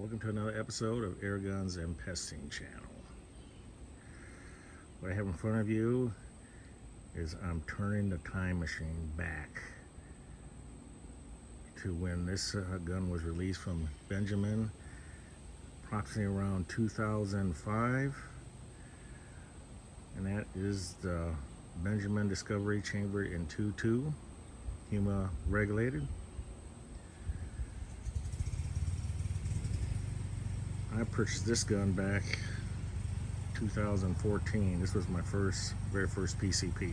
Welcome to another episode of Air Guns and Pesting Channel. What I have in front of you is I'm turning the time machine back to when this gun was released from Benjamin, approximately around 2005, and that is the Benjamin Discovery chambered in 2.2 Huma regulated. I purchased this gun back 2014. This was my very first PCP,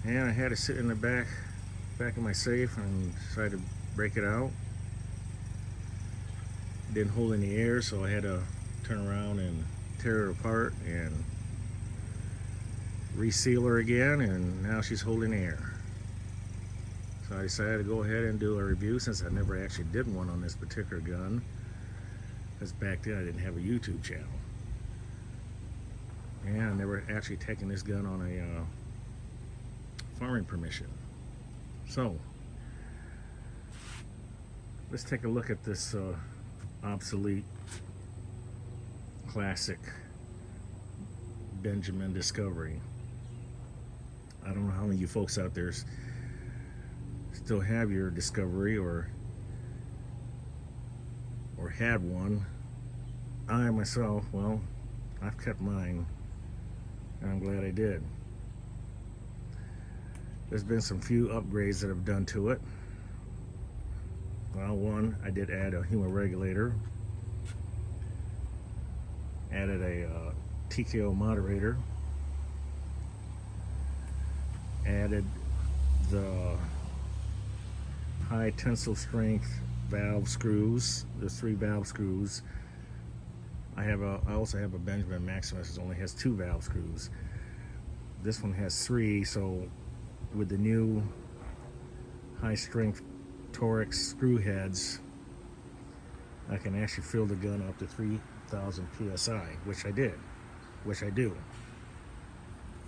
and I had it sit in the back of my safe and decided to break it out. It didn't hold any air, so I had to turn around and tear it apart and reseal her again, and now she's holding air. So I decided to go ahead and do a review, since I never actually did one on this particular gun, because back then I didn't have a YouTube channel. And I never actually taken this gun on a farming permission. So let's take a look at this obsolete classic Benjamin Discovery. I don't know how many of you folks out there still have your Discovery or had one. I myself, well, I've kept mine, and I'm glad I did. There's been some few upgrades that I've done to it. Well, one, I did add a Huma regulator, added a TKO moderator, added the high tensile strength valve screws. There's 3 valve screws. I also have a Benjamin Maximus that only has 2 valve screws. This one has 3, so with the new high strength Torx screw heads, I can actually fill the gun up to 3,000 psi, which I do.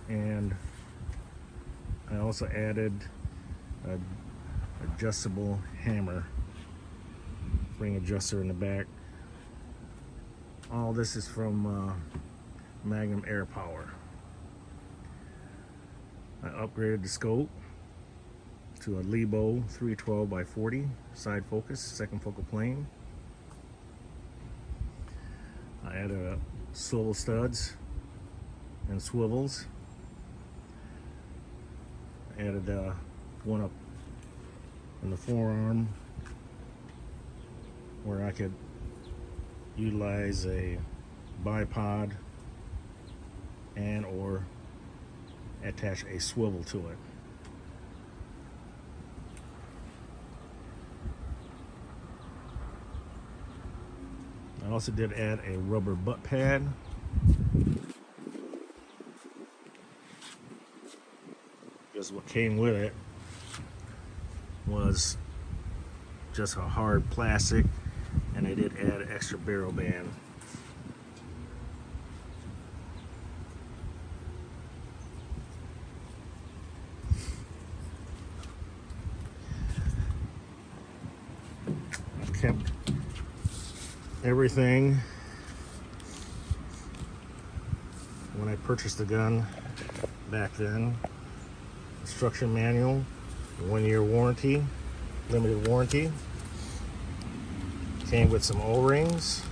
And I also added a adjustable hammer, ring adjuster in the back. All this is from Magnum Air Power. I upgraded the scope to a Lebo 312 by 40 side focus, second focal plane. I added swivel studs and swivels. I added one up in the forearm where I could utilize a bipod and or attach a swivel to it. I also did add a rubber butt pad. Because what came with it was just a hard plastic, and I did add an extra barrel band. I've kept everything when I purchased the gun back then. Instruction manual, 1-year warranty, limited warranty. Came with some O-rings.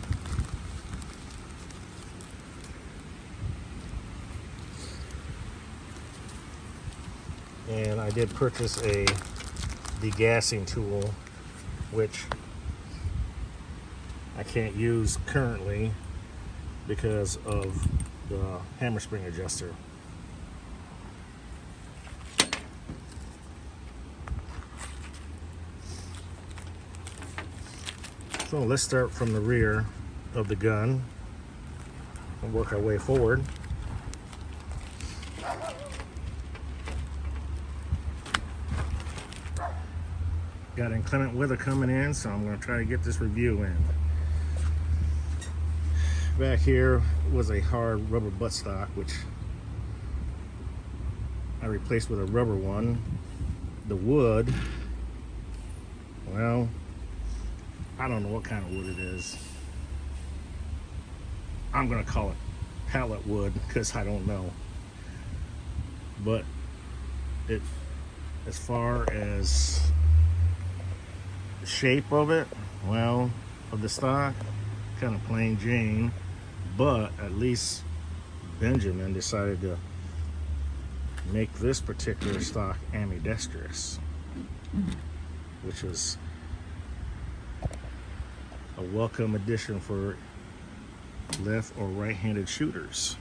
And I did purchase a degassing tool, which I can't use currently because of the hammer spring adjuster. So let's start from the rear of the gun and work our way forward. Got inclement weather coming in, so I'm going to try to get this review in. Back here was a hard rubber buttstock, which I replaced with a rubber one. The wood, well, I don't know what kind of wood it is. I'm gonna call it pallet wood because I don't know. But it, as far as the shape of it, well, of the stock, kind of plain Jane. But at least Benjamin decided to make this particular stock ambidextrous, which was a welcome addition for left or right-handed shooters.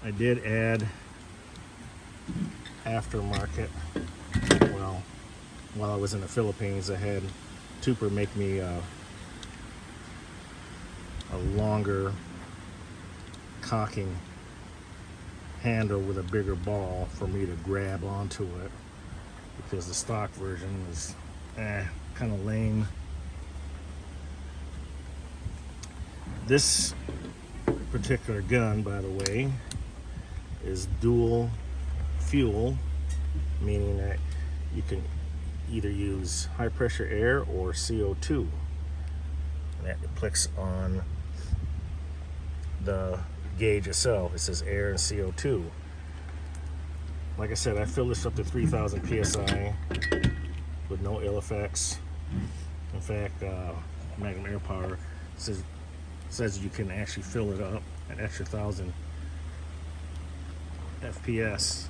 I did add aftermarket. Well, while I was in the Philippines, I had Tupper make me a longer cocking handle with a bigger ball for me to grab onto it, because the stock version is kind of lame. This particular gun, by the way, is dual fuel, meaning that you can either use high pressure air or CO2. And that clicks on the gauge itself. It says air and CO2. Like I said, I filled this up to 3,000 psi with no ill effects. In fact, Magnum Air Power says you can actually fill it up an extra 1,000 FPS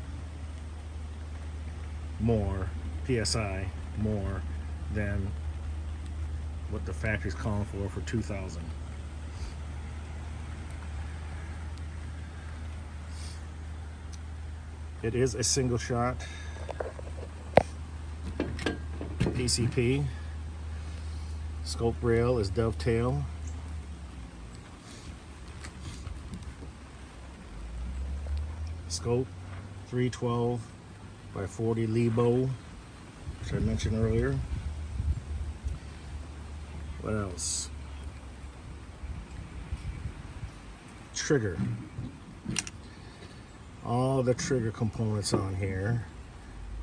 more, PSI more than what the factory's calling for 2,000. It is a single shot PCP. Scope rail is dovetail. Scope 312 by 40 Lebo, which I mentioned earlier. What else? Trigger. All the trigger components on here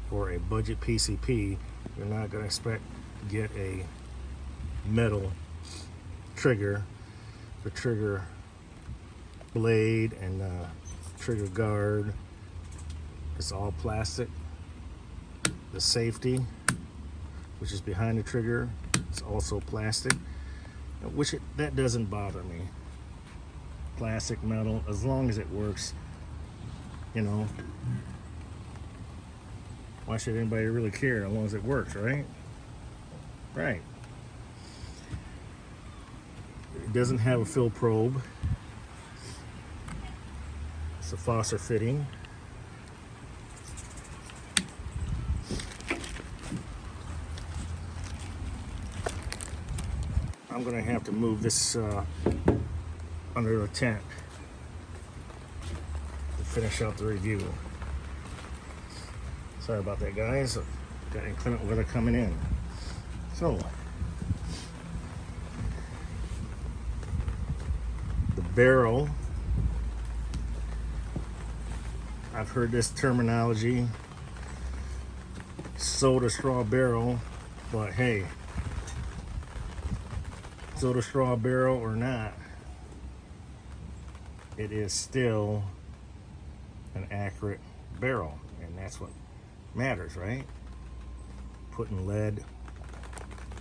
for a budget PCP. You're not going to expect to get a metal trigger. The trigger blade and trigger guard, it's all plastic. The safety, which is behind the trigger, is also plastic, which that doesn't bother me. Plastic, metal, as long as it works, you know. Why should anybody really care as long as it works, right? Right. It doesn't have a fill probe. It's a Foster fitting. I'm gonna have to move this under the tent to finish out the review. Sorry about that, guys. Got inclement weather coming in. So, the barrel. I've heard this terminology, soda straw barrel, but hey, soda straw barrel or not, it is still an accurate barrel, and that's what matters, right? Putting lead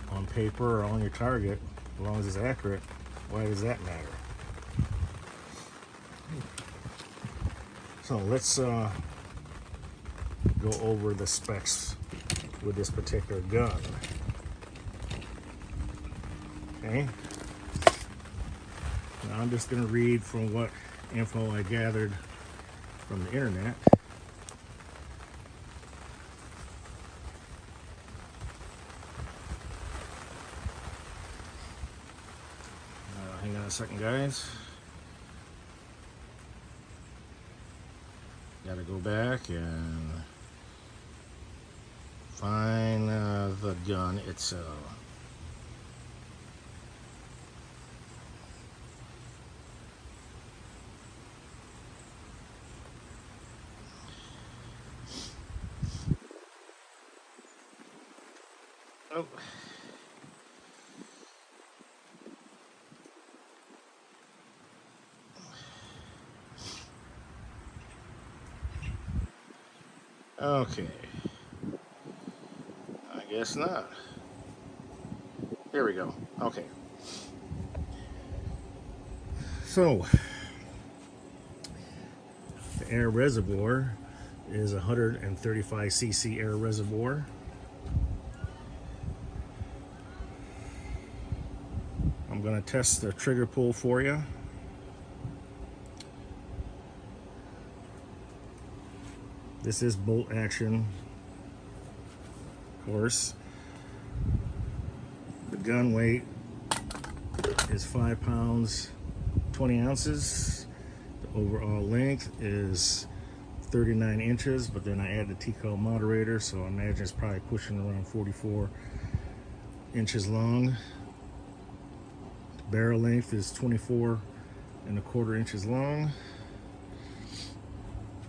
on paper or on your target, as long as it's accurate, why does that matter? So let's go over the specs with this particular gun. Okay. Now I'm just going to read from what info I gathered from the internet. Hang on a second, guys. Gotta go back and find the gun itself. Oh. Okay. I guess not. There we go. Okay. So, the air reservoir is a 135 cc air reservoir. I'm going to test the trigger pull for you. This is bolt action, of course. The gun weight is 5 pounds 20 ounces. The overall length is 39 inches, but then I add the T-cell moderator, so I imagine it's probably pushing around 44 inches long. The barrel length is 24.25 inches long.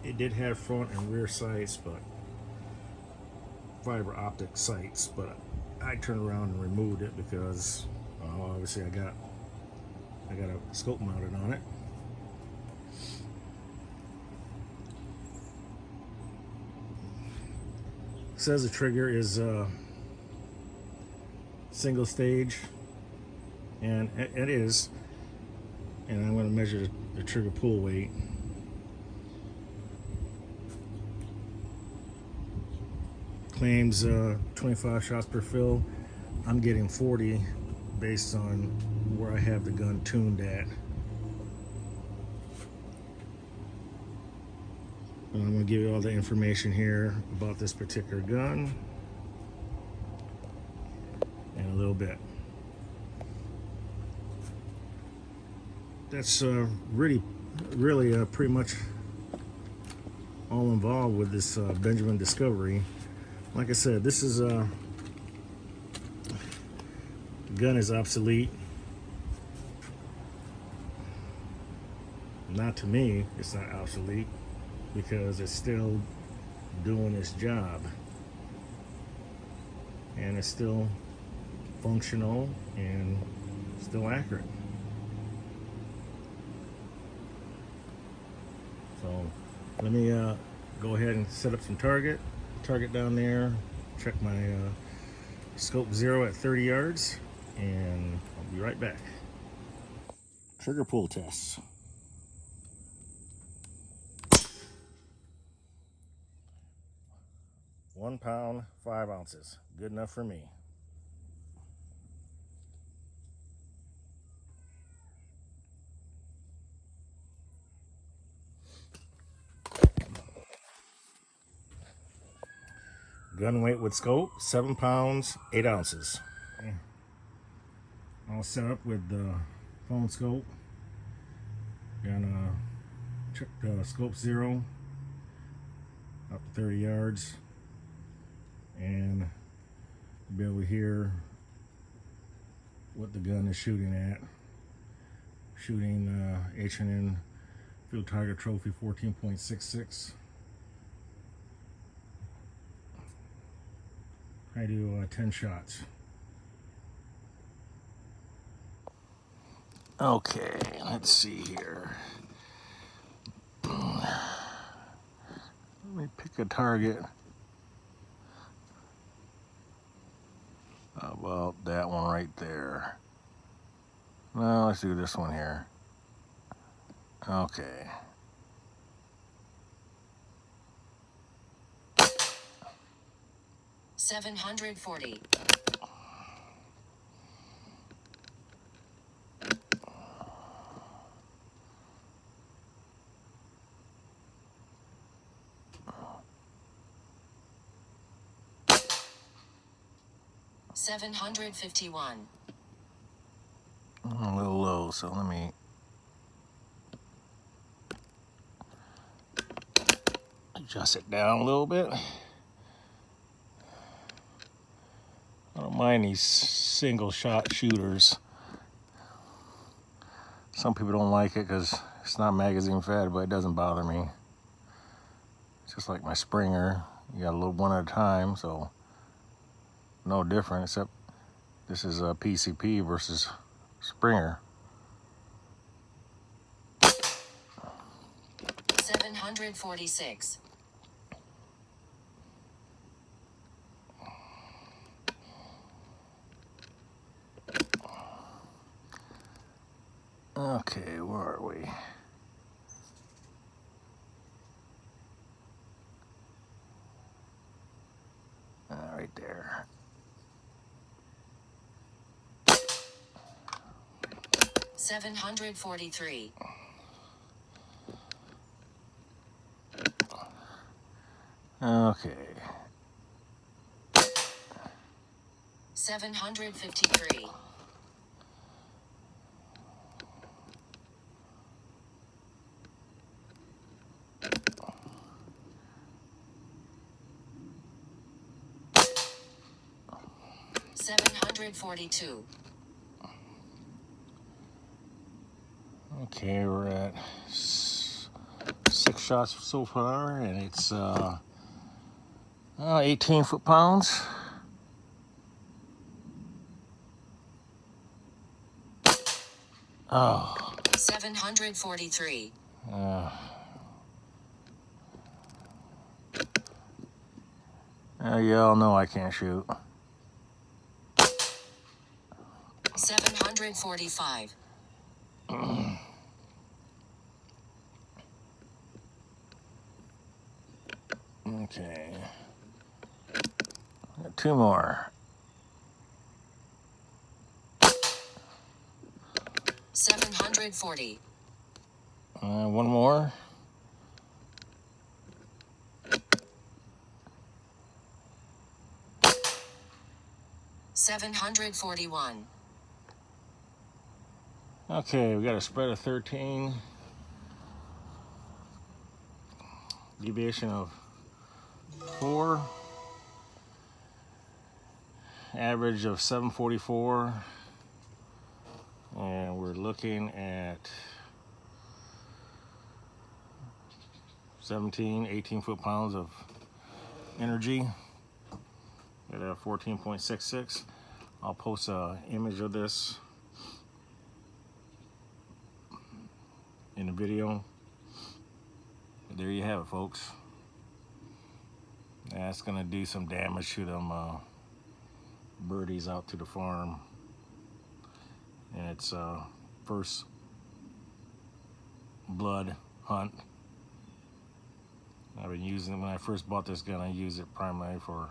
It did have front and rear sights, but fiber optic sights, but I turned around and removed it because obviously I got a scope mounted on it. It says the trigger is single stage, and it is. And I'm going to measure the trigger pull weight. Claims 25 shots per fill. I'm getting 40 based on where I have the gun tuned at. And I'm going to give you all the information here about this particular gun in a little bit. That's really pretty much all involved with this Benjamin Discovery. Like I said, this is the gun is obsolete. Not to me, it's not obsolete because it's still doing its job, and it's still functional and still accurate. So let me go ahead and set up some target down there, check my scope 0 at 30 yards, and I'll be right back. Trigger pull tests. 1 pound 5 ounces, good enough for me. Gun weight with scope, 7 pounds 8 ounces. Okay. All set up with the phone scope. Gonna check the scope 0 up to 30 yards, and be able to hear what the gun is shooting at. Shooting H&N Field Target Trophy 14.66. I do 10 shots. Okay, let's see here. Let me pick a target. How about that one right there? No, let's do this one here. Okay. $740. $751. A little low, so let me adjust it down a little bit. I don't mind these single shot shooters. Some people don't like it because it's not magazine fed, but it doesn't bother me. It's just like my Springer. You got a little one at a time, so no different, except this is a PCP versus Springer. 746. Okay, where are we? Right there. 743. Okay. 753. 742. Okay, we're at 6 shots so far, and it's 18 foot-pounds. Oh. 743. Y'all know I can't shoot. 745. Okay. Got 2 more. 740. 1 more. 741. Okay, we got a spread of 13. Deviation of 4. Average of 744. And we're looking at 18 foot-pounds of energy at 14.66. I'll post an image of this in the video. But there you have it, folks. That's gonna do some damage to them birdies out to the farm. And it's first blood hunt. I've been using it when I first bought this gun. I used it primarily for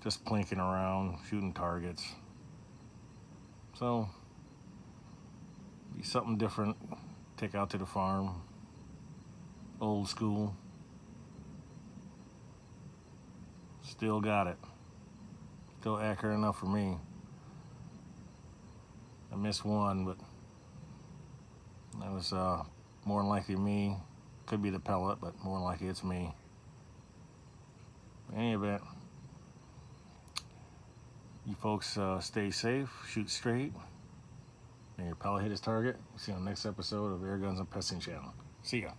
just plinking around, shooting targets. So, be something different. Take out to the farm. Old school. Still got it. Still accurate enough for me. I missed one, but that was more than likely me. Could be the pellet, but more than likely it's me. In any event, you folks stay safe, shoot straight, and your pellet hit his target. See you on the next episode of Air Guns and Pesting Channel. See ya.